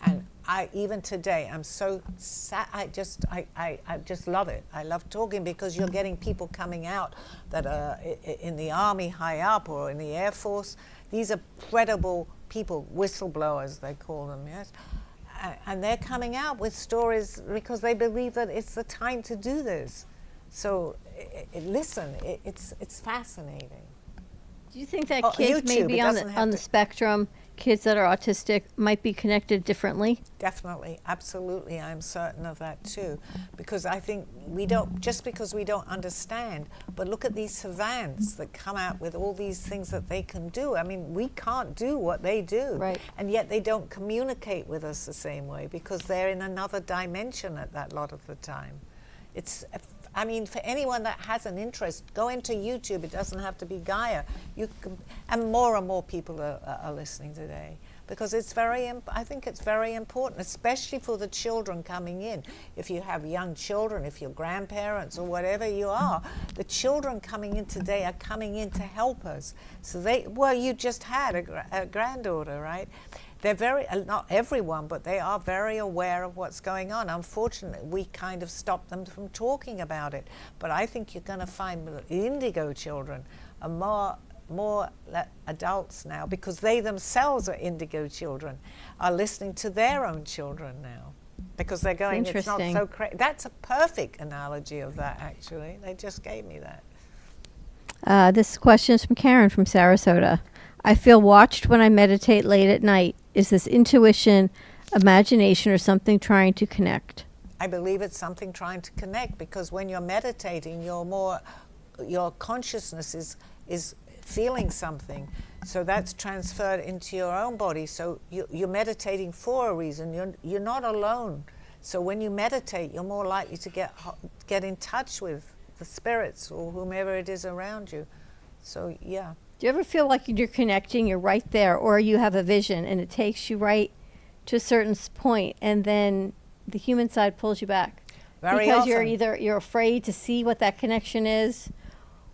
And even today, I'm so sad. I just love it. I love talking because you're getting people coming out that are in the Army high up or in the Air Force. These are credible people, whistleblowers they call them, yes? And they're coming out with stories because they believe that it's the time to do this. So listen, it's fascinating. Do you think that Oh, kids YouTube, maybe it on doesn't the, have on the to- spectrum, kids that are autistic, might be connected differently? Definitely, absolutely, I'm certain of that too. Because I think just because we don't understand, but look at these savants that come out with all these things that they can do. I mean, we can't do what they do. Right. And yet they don't communicate with us the same way because they're in another dimension at that lot of the time. For anyone that has an interest, go into YouTube. It doesn't have to be Gaia. And more people are listening today because I think it's very important, especially for the children coming in. If you have young children, if you're grandparents or whatever you are, the children coming in today are coming in to help us. So you just had a granddaughter, right? They're not everyone, but they are very aware of what's going on. Unfortunately, we kind of stop them from talking about it. But I think you're going to find the indigo children are more adults now because they themselves are indigo children, are listening to their own children now because they're going, it's not so crazy. That's a perfect analogy of that, actually. They just gave me that. This question is from Karen from Sarasota. I feel watched when I meditate late at night. Is this intuition, imagination, or something trying to connect? I believe it's something trying to connect because when you're meditating, your consciousness is feeling something. So that's transferred into your own body. So you're meditating for a reason. You're not alone. So when you meditate, you're more likely to get in touch with the spirits or whomever it is around you. So yeah. Do you ever feel like you're connecting, you're right there, or you have a vision and it takes you right to a certain point, and then the human side pulls you back. Very because often. you're afraid to see what that connection is,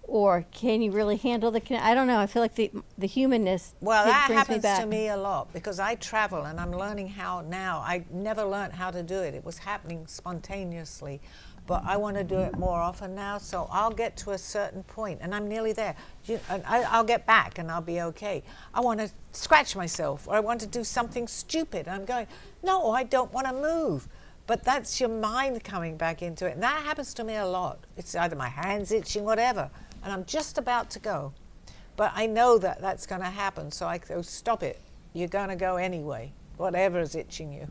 or can you really handle the I don't know. I feel like the humanness Well, that brings me happens back. to me a lot because I travel and I'm learning how now. I never learned how to do it. It was happening spontaneously. But I want to do it more often now, so I'll get to a certain point, and I'm nearly there. And I'll get back, and I'll be okay. I want to scratch myself, or I want to do something stupid. I'm going, no, I don't want to move. But that's your mind coming back into it, and that happens to me a lot. It's either my hand's itching, whatever, and I'm just about to go. But I know that that's going to happen, so I go, stop it. You're going to go anyway, whatever is itching you.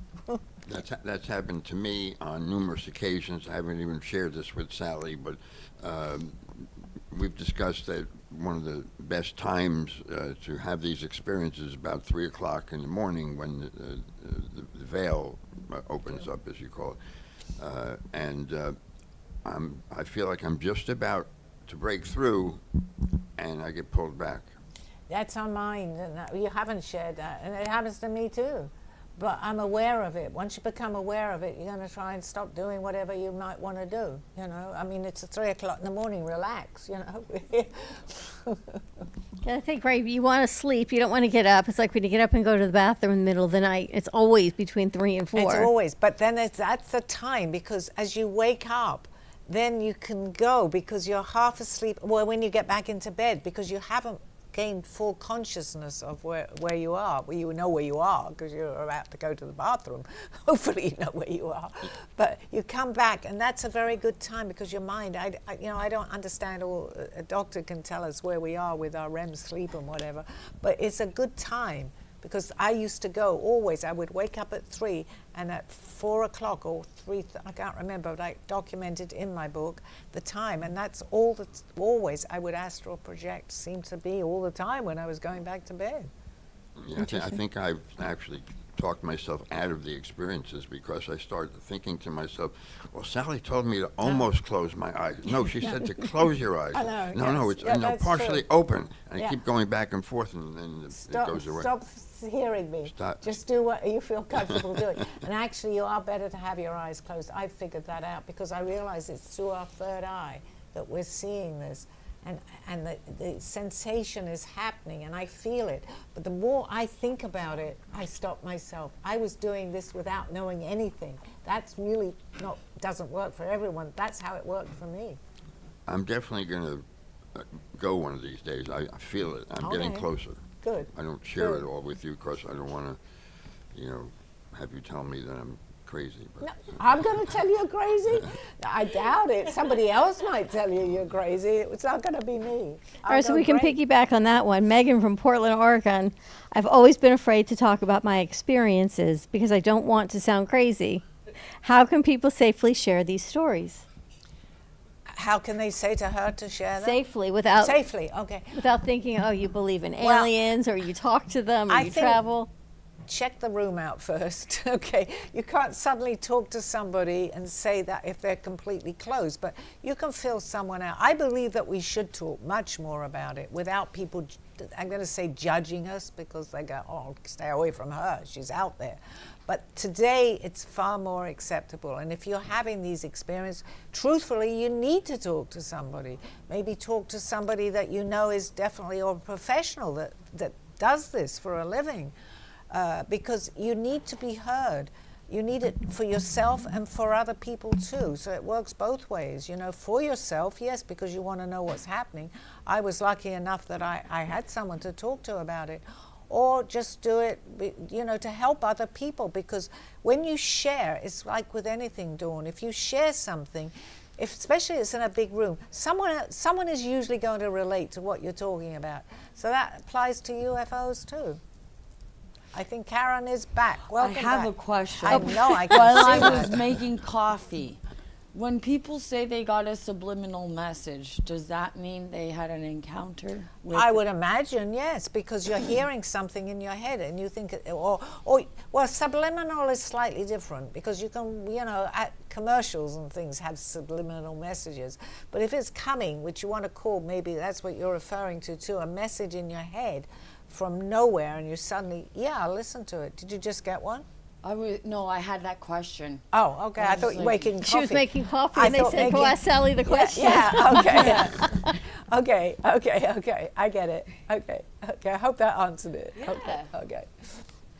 That's happened to me on numerous occasions. I haven't even shared this with Sally, but we've discussed that one of the best times to have these experiences is about 3 o'clock in the morning when the veil opens up, as you call it. I feel like I'm just about to break through, and I get pulled back. That's our mind, and you haven't shared that, and it happens to me too. But I'm aware of it. Once you become aware of it, you're going to try and stop doing whatever you might want to do. You know, I mean, it's 3 o'clock in the morning. Relax. You know. I think, right, you want to sleep. You don't want to get up. It's like when you get up and go to the bathroom in the middle of the night. It's always between 3 and 4. It's always. But then that's the time, because as you wake up, then you can go because you're half asleep. Well, when you get back into bed, because you haven't gained full consciousness of where you are. Well, you know where you are because you're about to go to the bathroom. Hopefully you know where you are. But you come back, and that's a very good time because your mind, I don't understand all, a doctor can tell us where we are with our REM sleep and whatever, but it's a good time because I used to go always, I would wake up at 3 and at 4 o'clock or 3, I can't remember, but I documented in my book the time, and that's all that's always I would astral project, seemed to be all the time when I was going back to bed. Yeah, I think I've actually talked myself out of the experiences because I started thinking to myself, well, Sally told me to almost close my eyes. No, she said to close your eyes. I know, No, yes. it's Yeah, that's partially true. open. And I Yeah. keep going back and forth, and then it goes away. Stop hearing me. Stop. Just do what you feel comfortable doing. And actually, you are better to have your eyes closed. I figured that out because I realize it's through our third eye that we're seeing this. And the sensation is happening, and I feel it. But the more I think about it, I stop myself. I was doing this without knowing anything. That's really doesn't work for everyone. That's how it worked for me. I'm definitely going to go one of these days. I feel it. I'm getting Okay. closer. Good. I don't share Good. it all with you because I don't want to, have you tell me that I'm crazy. But, No, I'm going to tell you you're crazy? I doubt it. Somebody else might tell you you're crazy. It's not going to be me. All right, so we can piggyback on that one. Megan from Portland, Oregon. I've always been afraid to talk about my experiences because I don't want to sound crazy. How can people safely share these stories? How can they say to her to share that? Safely, without Okay. without thinking, oh, you believe in Well, aliens, or you talk to them, or I you think- travel. Check the room out first, okay? You can't suddenly talk to somebody and say that if they're completely closed, but you can feel someone out. I believe that we should talk much more about it without people, I'm going to say judging us because they go, oh, stay away from her, she's out there. But today, it's far more acceptable. And if you're having these experiences, truthfully, you need to talk to somebody. Maybe talk to somebody that you know is definitely a professional that does this for a living. Because you need to be heard. You need it for yourself and for other people too. So it works both ways. For yourself, yes, because you want to know what's happening. I was lucky enough that I had someone to talk to about it. Or just do it, to help other people. Because when you share, it's like with anything, Dawn. If you share something, especially if it's in a big room, someone is usually going to relate to what you're talking about. So that applies to UFOs too. I think Karen is back. Welcome I have back. a question. I know, I can While see I that. was making coffee, when people say they got a subliminal message, does that mean they had an encounter with I would imagine, yes, because you're hearing something in your head and you think, well, subliminal is slightly different because you can, at commercials and things have subliminal messages. But if it's coming, which you want to call, maybe that's what you're referring to too, a message in your head from nowhere and you suddenly, listen to it. Did you just get one? I had that question. Oh, okay. I I thought was you were like- making coffee. She was making coffee, I and they thought said, "Go making- ask Sally the question." Yeah, okay. Okay. I get it. Okay. I hope that answered it. Yeah.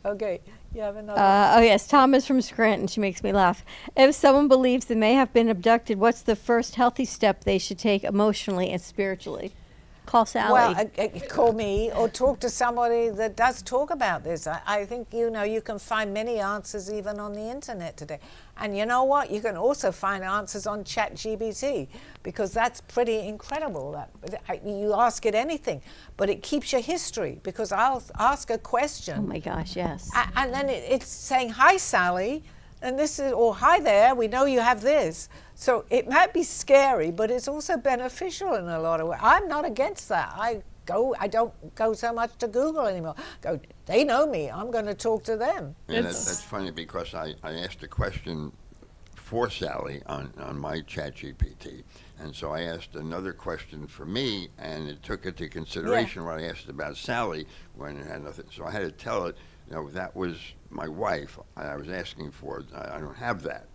Okay. You have another Oh yes, Thomas from Scranton. She makes me laugh. If someone believes they may have been abducted, what's the first healthy step they should take emotionally and spiritually? Call Sally. Well, call me or talk to somebody that does talk about this. I think, you can find many answers even on the internet today. And you know what? You can also find answers on ChatGPT, because that's pretty incredible. You ask it anything, but it keeps your history, because I'll ask a question. Oh my gosh, yes. And then it's saying, "Hi, Sally," and this is, or "Hi there, we know you have this." So it might be scary, but it's also beneficial in a lot of ways. I'm not against that. I don't go so much to Google anymore. They know me. I'm going to talk to them. Yeah, that's funny, because I asked a question for Sally on my ChatGPT, and so I asked another question for me, and it took into consideration what I asked about Sally when it had nothing. So I had to tell it, that was my wife I was asking for. I don't have that.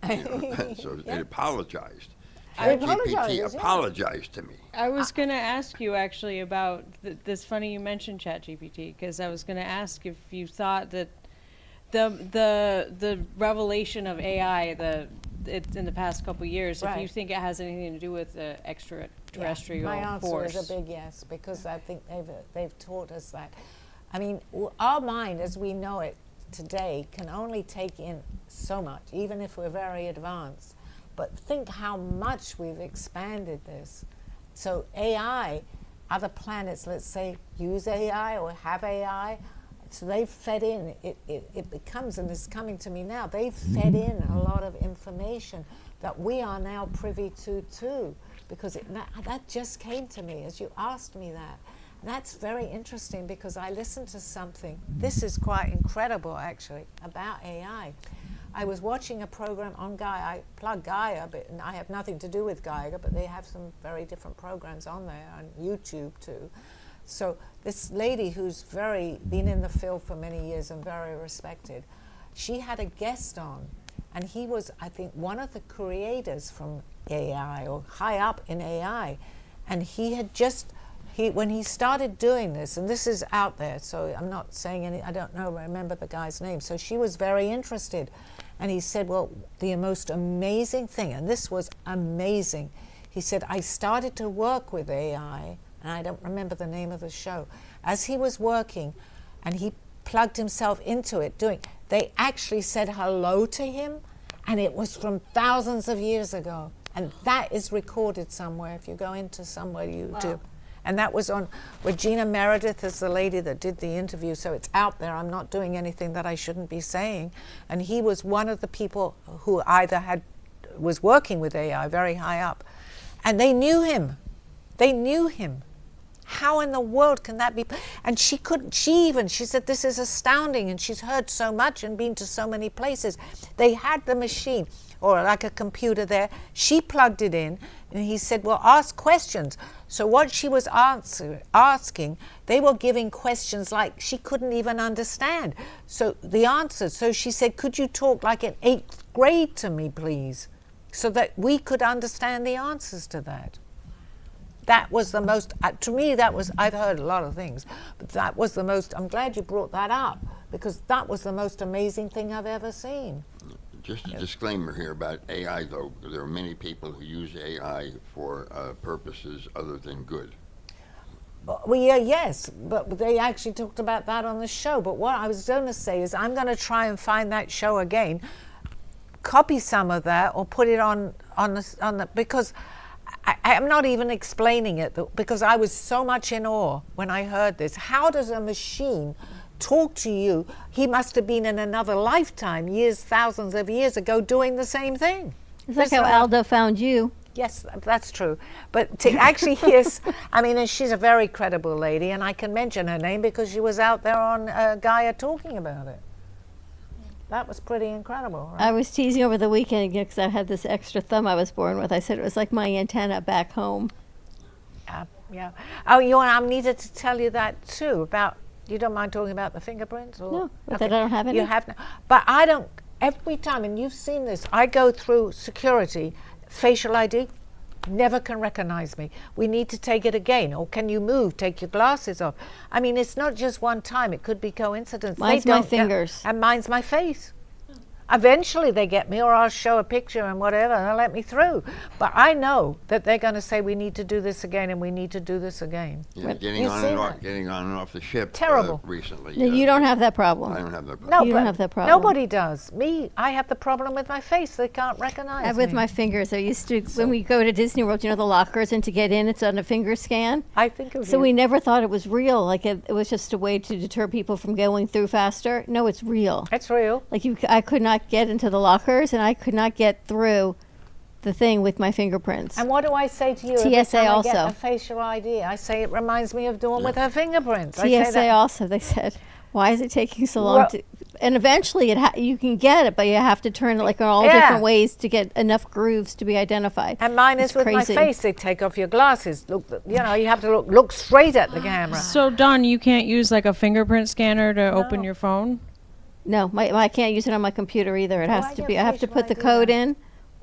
So it apologized. ChatGPT apologized to me. I was going to ask you actually about this. Funny you mentioned ChatGPT, because I was going to ask if you thought that the revelation of AI, it's in the past couple of years, if you think it has anything to do with the extraterrestrial My answer force. is a big yes, because I think they've taught us that. I mean, our mind as we know it today can only take in so much, even if we're very advanced. But think how much we've expanded this. So AI, other planets, let's say, use AI or have AI. So they've fed in, it becomes, and it's coming to me now, they've fed in a lot of information that we are now privy to too, because that just came to me as you asked me that. That's very interesting, because I listened to something, this is quite incredible actually, about AI. I was watching a program on Gaia. I plug Gaia, but I have nothing to do with Gaia, but they have some very different programs on there, on YouTube too. So this lady who's been in the field for many years and very respected, she had a guest on, and he was, I think, one of the creators from AI, or high up in AI, and he had when he started doing this, and this is out there, so I'm not saying I don't remember the guy's name, so she was very interested. And he said, well, the most amazing thing, and this was amazing, he said, I started to work with AI, and I don't remember the name of the show. As he was working, and he plugged himself into it, they actually said hello to him, and it was from thousands of years ago. And that is recorded somewhere, if you go into somewhere YouTube. And that was on Regina Meredith is the lady that did the interview, so it's out there. I'm not doing anything that I shouldn't be saying. And he was one of the people who was working with AI very high up. And they knew him. They knew him. How in the world can that be? And she said, this is astounding, and she's heard so much and been to so many places. They had the machine, or like a computer there. She plugged it in, and he said, well, ask questions. So what she was asking, they were giving questions like she couldn't even understand. So the answers, so she said, could you talk like in 8th grade to me, please? So that we could understand the answers to that. That was the most, to me, I've heard a lot of things, but that was the most, I'm glad you brought that up, because that was the most amazing thing I've ever seen. Just a disclaimer here about AI, though. There are many people who use AI for purposes other than good. Well, yeah, yes, but they actually talked about that on the show. But what I was going to say is I'm going to try and find that show again, copy some of that, or put it on the because I'm not even explaining it, because I was so much in awe when I heard this. How does a machine talk to you? He must have been in another lifetime, thousands of years ago, doing the same thing. It's like how Aldo found you. Yes, that's true. But to actually hear, and she's a very credible lady, and I can mention her name because she was out there on Gaia talking about it. That was pretty incredible, right? I was teasing over the weekend because I had this extra thumb I was born with. I said it was like my antenna back home. Yeah. Oh, I needed to tell you that too, about You don't mind talking about the fingerprints? Or? No, but I don't have any. You have no. But I don't, every time, and you've seen this, I go through security, facial ID, never can recognize me. We need to take it again. Or can you move? Take your glasses off. I mean, it's not just one time. It could be coincidence. Mine's my fingers. And mine's my face. Eventually they get me, or I'll show a picture and whatever, and they'll let me through. But I know that they're going to say, we need to do this again, and we need to do this again. Yeah, getting You on see and that? off, getting on and off the ship. Terrible. Recently. No, you don't have that problem. I don't have that problem. No, You don't but have that problem. Nobody does. Me, I have the problem with my face. They can't recognize With me. my fingers. I used to, when we go to Disney World, you know, the lockers, and to get in, it's on a finger scan. I think of So you. we never thought it was real. Like it was just a way to deter people from going through faster. No, it's real. It's real. Like I could not get into the lockers, and I could not get through the thing with my fingerprints. And what do I say to you every TSA time I get also. a facial ID? I say it reminds me of Dawn with her fingerprints. I say TSA that. also, they said, why is it taking so long Well- to? And eventually, you can get it, but you have to turn it like in all Yeah. different ways to get enough grooves to be identified. And mine It's is with crazy. my face. They take off your glasses. Look, you know, you have to look straight at the camera. So, Dawn, you can't use like a fingerprint scanner to open No. your phone? No, I can't use it on my computer either. It Oh, has I to get be. I have to facial put the ID code now. in,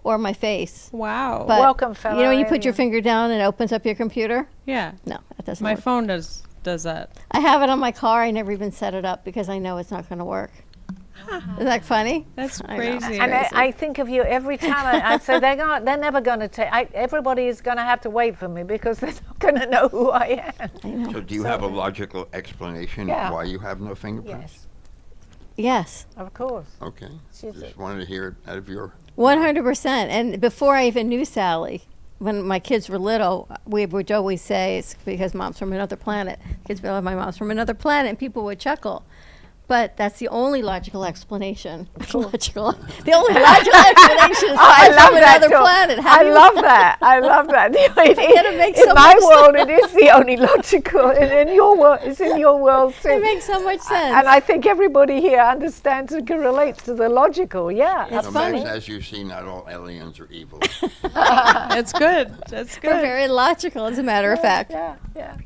or my face. Wow. But Welcome, fellow you know, when you put your alien. finger down and it opens up your computer. Yeah. No, that doesn't My work. phone does that. I have it on my car. I never even set it up because I know it's not going to work. Isn't that funny? That's I know. crazy. And I think of you every time. I say they're never going to take. Everybody is going to have to wait for me because they're not going to know who I am. I know. So do you have a logical explanation Yeah. why you have no fingerprints? Yes, Yes, of course. Okay. She's Just wanted to hear it out of your 100%. And before I even knew Sally, when my kids were little, we would always say it's because mom's from another planet. Kids would be like, my mom's from another planet, and people would chuckle. But that's the only logical explanation. The only logical explanation is I I'm love from that another too. planet. How I do you- love that. I love that. It makes in so my much world, it is the only logical, and in your world, it's in your world too. It makes so much sense. And I think everybody here understands and can relate to the logical. Yeah, It's so funny. Max, as you see, not all aliens are evil. That's good. That's They're good. very logical, as a matter of fact. yeah, yeah.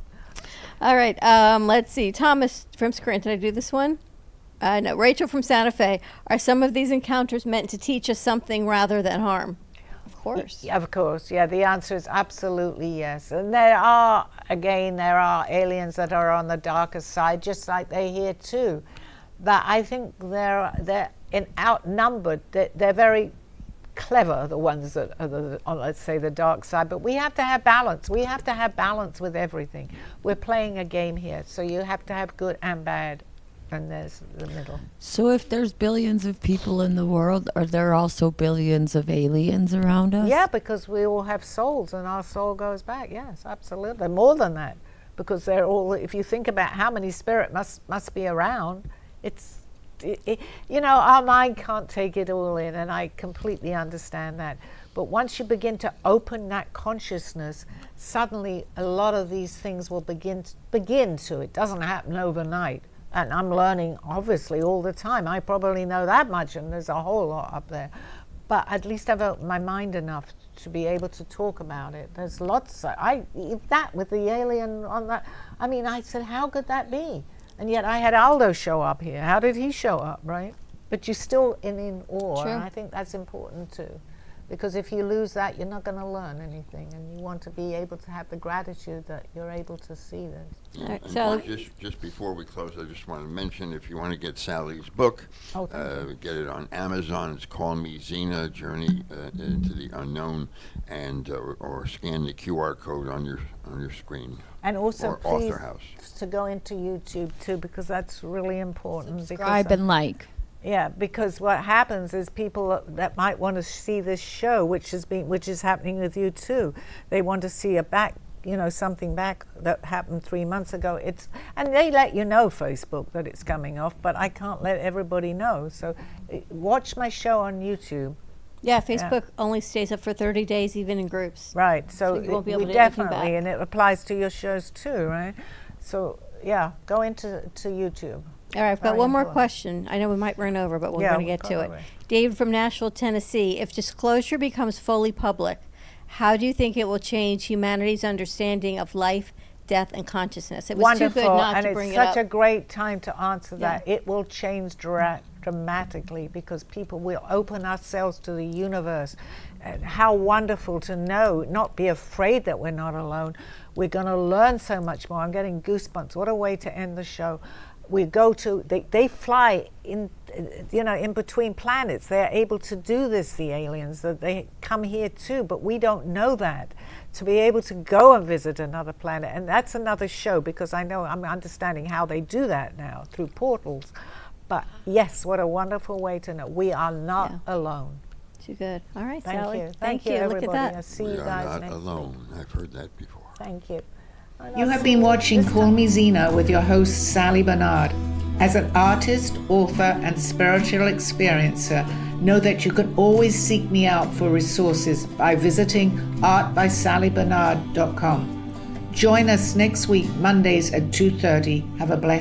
All right, let's see. Thomas from Scranton, did I do this one? No, Rachel from Santa Fe. Are some of these encounters meant to teach us something rather than harm? Of course. Yeah, of course, yeah. The answer is absolutely yes. And there are aliens that are on the darker side, just like they're here too. But I think they're outnumbered. They're very clever, the ones that are on, let's say, the dark side. But we have to have balance. We have to have balance with everything. We're playing a game here, so you have to have good and bad. And there's the middle. So if there's billions of people in the world, are there also billions of aliens around us? Yeah, because we all have souls, and our soul goes back. Yes, absolutely. More than that, because they're all. If you think about how many spirit must be around, you know, our mind can't take it all in, and I completely understand that. But once you begin to open that consciousness, suddenly a lot of these things will begin to. It doesn't happen overnight. And I'm learning, obviously, all the time. I probably know that much, and there's a whole lot up there. But at least I've opened my mind enough to be able to talk about it. There's lots. That with the alien on that. I mean, I said, how could that be? And yet I had Aldo show up here. How did he show up, right? But you're still in awe. Sure. And I think that's important too. Because if you lose that, you're not going to learn anything. And you want to be able to have the gratitude that you're able to see this. All right, And so just before we close, I just want to mention, if you want to get Sally's book, Oh, thank you. get it on Amazon. It's Call Me Zena, Journey into the Unknown, and or scan the QR code on your screen. And also, Or please, Author House. to go into YouTube too, because that's really important. Subscribe because, and like. yeah, because what happens is people that might want to see this show, which is happening with you too. They want to see something back that happened 3 months ago. And they let you know, Facebook, that it's coming off, but I can't let everybody know. So watch my show on YouTube. yeah, Facebook only stays up for 30 days, even in groups. Right, so you won't be we able to get anything definitely, back. and it applies to your shows too, right? So yeah, go into YouTube. All right, I've got Very one more important. question. I know we might run over, but we're Yeah, going to we'll get go to it. over. David from Nashville, Tennessee. If disclosure becomes fully public, how do you think it will change humanity's understanding of life, death, and consciousness. It was Wonderful, too good not and to it's bring it such up. a great time to answer that. Yeah. It will change dramatically because people will open ourselves to the universe. And how wonderful to know, not be afraid that we're not alone. We're going to learn so much more. I'm getting goosebumps. What a way to end the show. We go to, they fly in, in between planets. They're able to do this, the aliens, that they come here too, but we don't know that. To be able to go and visit another planet, and that's another show, because I know I'm understanding how they do that now through portals. But yes, what a wonderful way to know we are not alone. Too good. All right, Thank Sally. you. Thank you. everybody. Look at I'll that. see We you are guys not next week. alone. I've heard that before. Thank you. You have been watching Call Me Zena with your host, Sally Barnard. As an artist, author, and spiritual experiencer, know that you can always seek me out for resources by visiting artbysallybarnard.com. Join us next week, Mondays at 2:30. Have a blessed